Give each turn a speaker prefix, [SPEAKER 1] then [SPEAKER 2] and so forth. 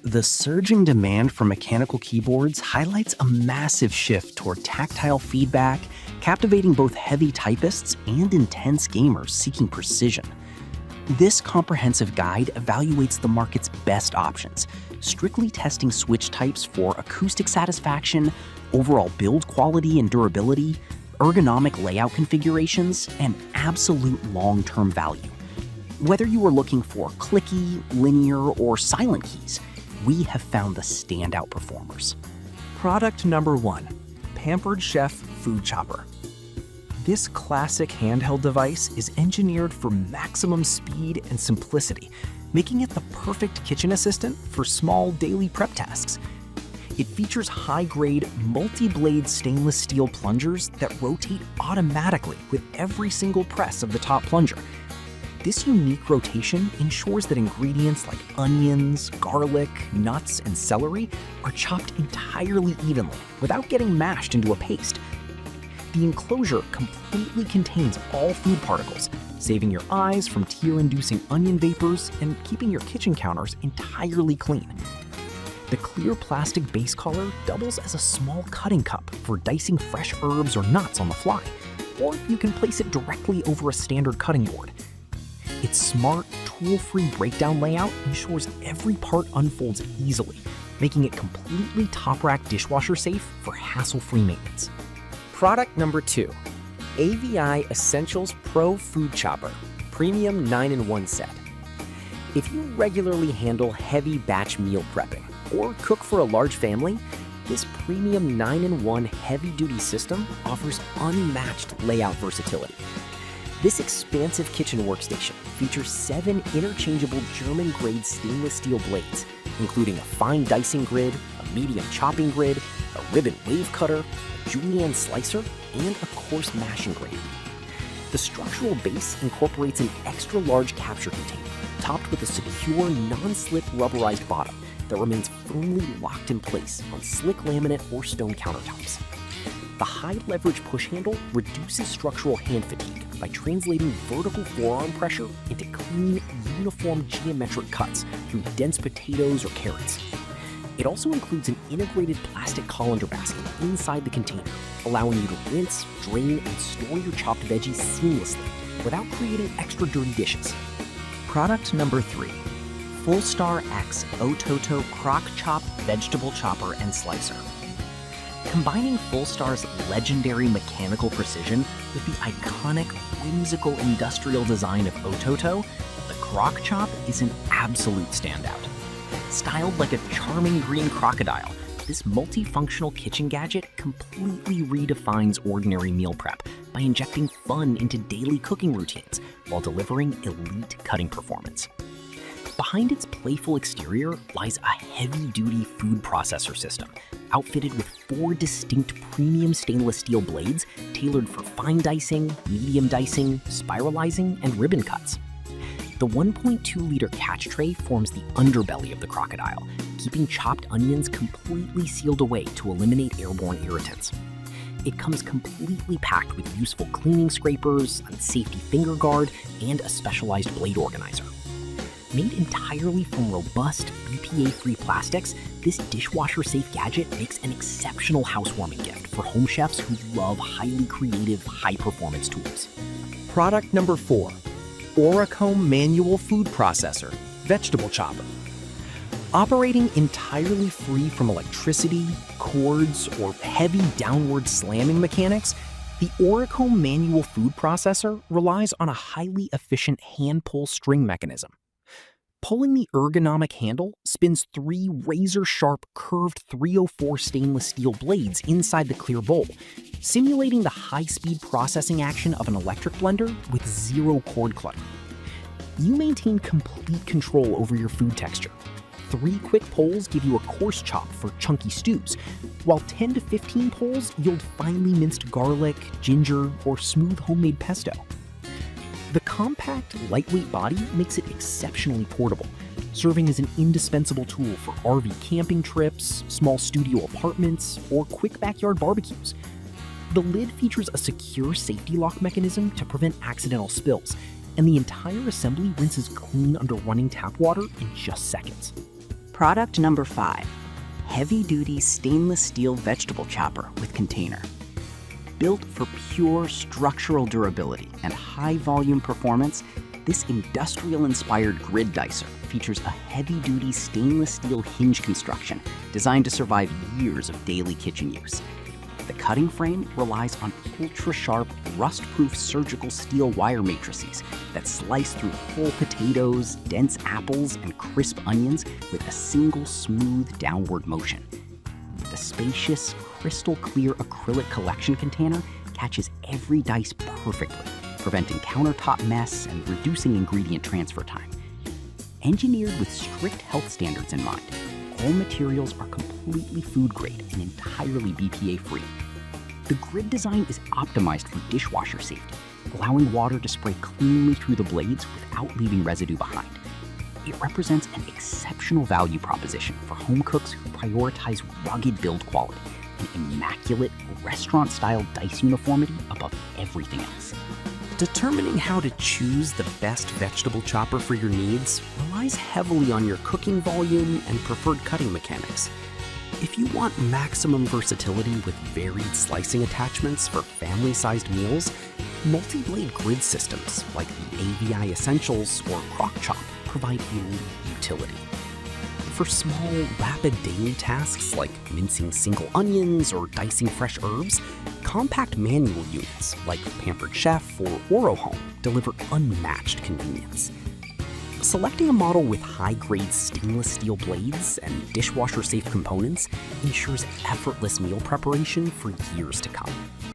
[SPEAKER 1] The surging demand for mechanical keyboards highlights a massive shift toward tactile feedback, captivating both heavy typists and intense gamers seeking precision. This comprehensive guide evaluates the market's best options, strictly testing switch types for acoustic satisfaction, overall build quality and durability, ergonomic layout configurations, and absolute long-term value. Whether you are looking for clicky, linear, or silent keys, we have found the standout performers.
[SPEAKER 2] Product number 1, Pampered Chef Food Chopper. This classic handheld device is engineered for maximum speed and simplicity, making it the perfect kitchen assistant for small daily prep tasks. It features high-grade, multi-blade stainless steel plungers that rotate automatically with every single press of the top plunger. This unique rotation ensures that ingredients like onions, garlic, nuts, and celery are chopped entirely evenly without getting mashed into a paste. The enclosure completely contains all food particles, saving your eyes from tear-inducing onion vapors and keeping your kitchen counters entirely clean. The clear plastic base collar doubles as a small cutting cup for dicing fresh herbs or nuts on the fly, or you can place it directly over a standard cutting board. Its smart, tool-free breakdown layout ensures every part unfolds easily, making it completely top-rack dishwasher safe for hassle-free maintenance.
[SPEAKER 3] Product number 2, AVI Essentials Pro Food Chopper Premium 9-in-1 Set. If you regularly handle heavy batch meal prepping or cook for a large family, this premium 9-in-1 heavy-duty system offers unmatched layout versatility. This expansive kitchen workstation features 7 interchangeable German-grade stainless steel blades, including a fine dicing grid, a medium chopping grid, a ribbon wave cutter, a julienne slicer, and a coarse mashing grate. The structural base incorporates an extra-large capture container, topped with a secure, non-slip rubberized bottom that remains firmly locked in place on slick laminate or stone countertops. The high-leverage push handle reduces structural hand fatigue by translating vertical forearm pressure into clean, uniform geometric cuts through dense potatoes or carrots. It also includes an integrated plastic colander basket inside the container, allowing you to rinse, drain, and store your chopped veggies seamlessly without creating extra dirty dishes.
[SPEAKER 1] Product number 3, Fullstar X Ototo Crock Chop Vegetable Chopper and Slicer. Combining Fullstar's legendary mechanical precision with the iconic, whimsical industrial design of Ototo, the Crock Chop is an absolute standout. Styled like a charming green crocodile, this multifunctional kitchen gadget completely redefines ordinary meal prep by injecting fun into daily cooking routines while delivering elite cutting performance. Behind its playful exterior lies a heavy-duty food processor system, outfitted with 4 distinct premium stainless steel blades tailored for fine dicing, medium dicing, spiralizing, and ribbon cuts. The 1.2-liter catch tray forms the underbelly of the crocodile, keeping chopped onions completely sealed away to eliminate airborne irritants. It comes completely packed with useful cleaning scrapers, a safety finger guard, and a specialized blade organizer. Made entirely from robust, BPA-free plastics, this dishwasher-safe gadget makes an exceptional housewarming gift for home chefs who love highly creative, high-performance tools.
[SPEAKER 2] Product number 4, Oricome Manual Food Processor Vegetable Chopper. Operating entirely free from electricity, cords, or heavy downward slamming mechanics, the Oricome Manual Food Processor relies on a highly efficient hand-pull string mechanism. Pulling the ergonomic handle spins 3 razor-sharp curved 304 stainless steel blades inside the clear bowl, simulating the high-speed processing action of an electric blender with 0 cord clutter. You maintain complete control over your food texture. 3 quick pulls give you a coarse chop for chunky stews, while 10 to 15 pulls yield finely minced garlic, ginger, or smooth homemade pesto. The compact, lightweight body makes it exceptionally portable, serving as an indispensable tool for RV camping trips, small studio apartments, or quick backyard barbecues. The lid features a secure safety lock mechanism to prevent accidental spills, and the entire assembly rinses clean under running tap water in just seconds.
[SPEAKER 1] Product number 5, heavy-duty stainless steel vegetable chopper with container. Built for pure structural durability and high-volume performance, this industrial-inspired grid dicer features a heavy-duty stainless steel hinge construction designed to survive years of daily kitchen use. The cutting frame relies on ultra-sharp, rust-proof surgical steel wire matrices that slice through whole potatoes, dense apples, and crisp onions with a single smooth downward motion. The spacious, crystal-clear acrylic collection container catches every dice perfectly, preventing countertop mess and reducing ingredient transfer time. Engineered with strict health standards in mind, all materials are completely food-grade and entirely BPA-free. The grid design is optimized for dishwasher safety, allowing water to spray cleanly through the blades without leaving residue behind. It represents an exceptional value proposition for home cooks who prioritize rugged build quality and immaculate restaurant-style dice uniformity above everything else.
[SPEAKER 2] Determining how to choose the best vegetable chopper for your needs relies heavily on your cooking volume and preferred cutting mechanics. If you want maximum versatility with varied slicing attachments for family-sized meals, multi-blade grid systems like the AVI Essentials or Crock Chop provide elite utility. For small, rapid daily tasks like mincing single onions or dicing fresh herbs, compact manual units like Pampered Chef or Orohome deliver unmatched convenience. Selecting a model with high-grade stainless steel blades and dishwasher-safe components ensures effortless meal preparation for years to come.